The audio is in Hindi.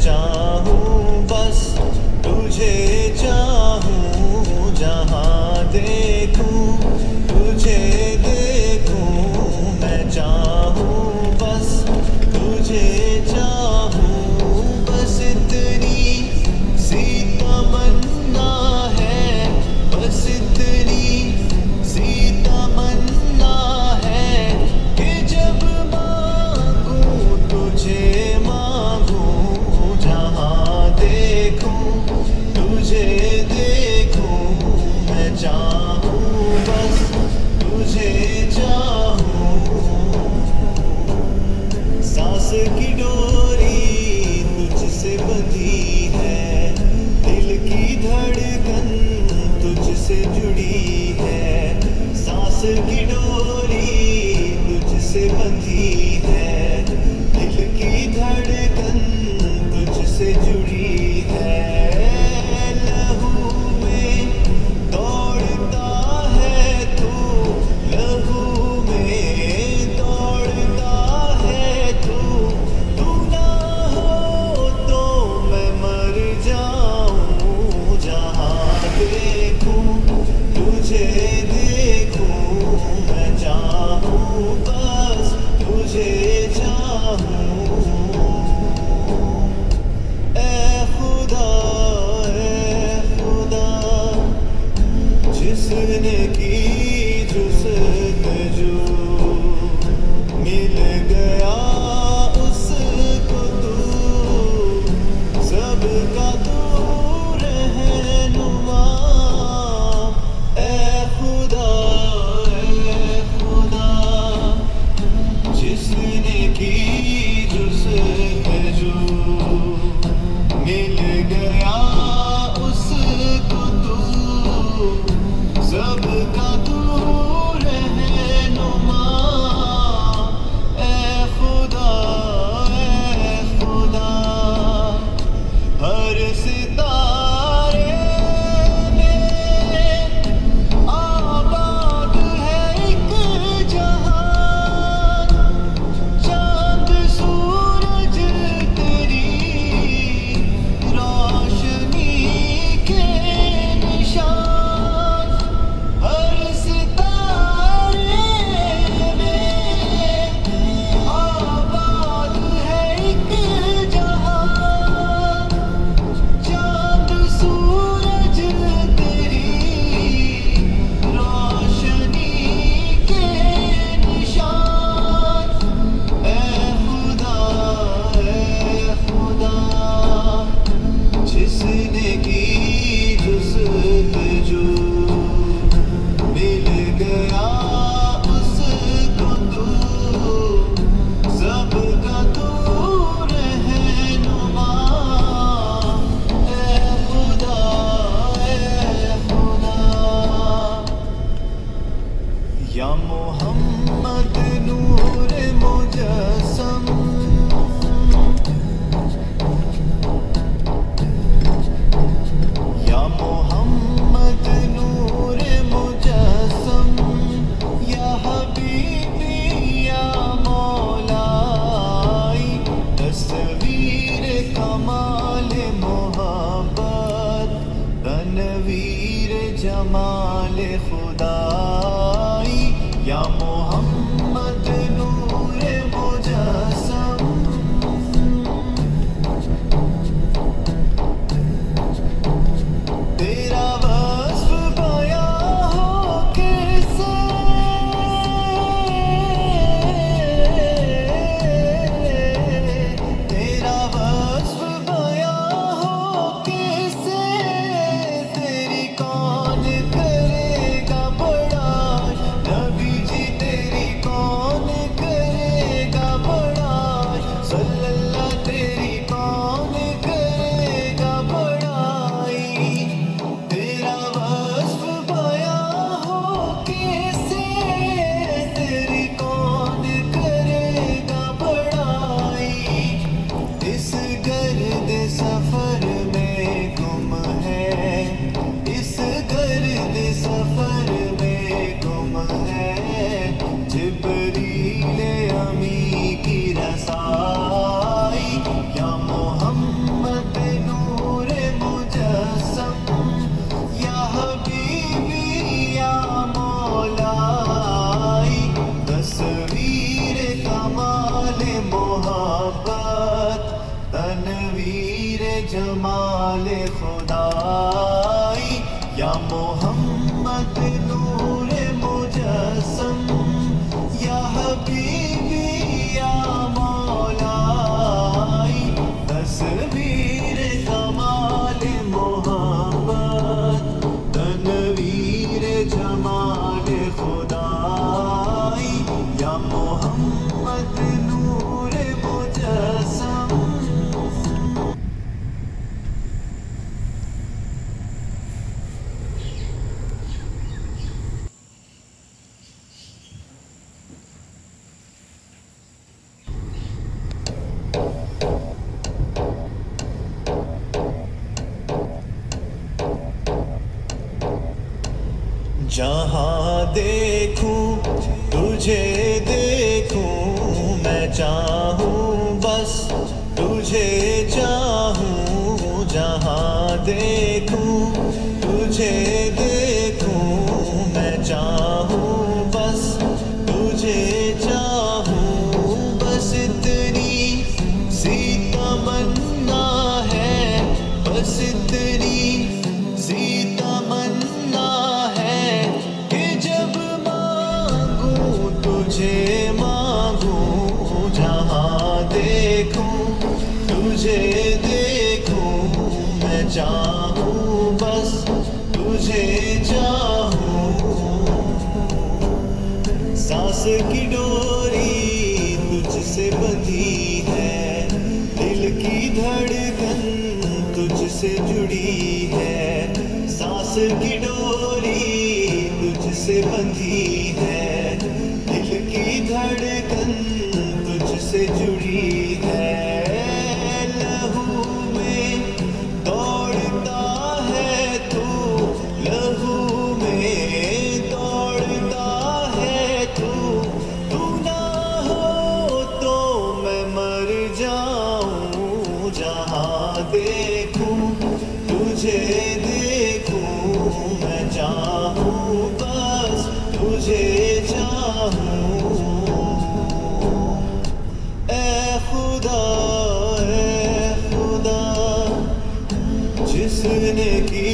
चाहूँ बस तुझे चाहूँ, जहाँ देखूँ तुझे देखूँ। मैं चाहूँ बस तुझे चाहूँ, बस इतनी सी तमन्ना है, बस इतनी सी तमन्ना है कि जब मांगूँ तुझे मांगूँ, जहाँ देखूँ तुझे देखूँ। मैं चाहूँ बस तुझे चाहूँ। सांस की डोरी तुझसे बंधी है, दिल की धड़कन तुझसे जुड़ी है। सांस की डोरी तुझसे बंधी है, दिल की धड़कन तुझसे जुड़ी है। लहू में दौड़ता है तू, लहू में दौड़ता है तू। तू ना हो तो मैं मर जाऊं, जहाँ देखूं तुझे देखूं। मैं चाहूं बस तुझे चाहूं। ऐ खुदा जिसने की जुस्तजू, मिल गया उसको तू, सबका तू रहनुमा। ऐ खुदा जिसने की जुस्तजू, मिल गया उसको तू, सबका तू रहनुमा। ऐ खुदा हर सितारे में आबाद है एक जहान, चांद सूरज तेरी रोशनी के निशान। हर सितारे में आबाद है एक जहान, चांद सूरज तेरी रोशनी के निशान। ऐ खुदा जिसने की जुस्तजू, मिल गया उसको तू, सबका तू रहनुमा। ऐ खुदा या मोहम्मद नूर मुजस्सम, या मोहम्मद नूर मुजस्सम, या हबीबी या मौलाई। तस्वीर कमाल मोहब्बत, तनवीर जमाल खुदाई। या मोहम्मद नूर मुजस्सम, तेरा वस्फ बयां हो कैसे, तेरा वस्फ बयां हो कैसे। तेरी कौन करेगा बड़ाई, नबी जी तेरी कौन करेगा बड़ाई। सल्लल्लाह तेरी कौन करेगा बड़ाई। तेरा वस्फ बयां हो कैसे, तेरी कौन करेगा बड़ाई। इस गर्द सफर में गुम है, इस गर्द सफर में गुम है। जिब्रील अमी की रसाई, या मोहम्मद जमाल खुदाई या मोहम्मद नूर मुजस्सम या हबीबी या मौलाई तस्वीर कमाल मोहब्बत तनवीर जमाल खुदाई या मोहम्मद नूर मुजस्सम। जहाँ देखूं तुझे देखूं मैं चाहूँ बस तुझे चाहूँ। जहाँ देखूं तुझे देखूं मैं चाहूँ बस तुझे चाहूँ। बस इतनी सी तमन्ना है, बस इतनी सी तमन्ना है कि जब मांगूं तुझे मांगूं। जहाँ देखूं तुझे देखूं मैं चाहूँ बस तुझे चाहूँ। सांस की डोरी तुझसे बंधी है, दिल की धड़कन तुझसे जुड़ी है। सांस की डोरी तुझसे बंधी है, दिल की धड़कन तुझसे जुड़ी है। लहू में दौड़ता है तू, लहू में दौड़ता है तू। तू ना हो तो मैं मर जाऊं। जहाँ देखूं तुझे देखूं मैं चाहूँ बस तुझे चाहूँ। ए खुदा जिसने की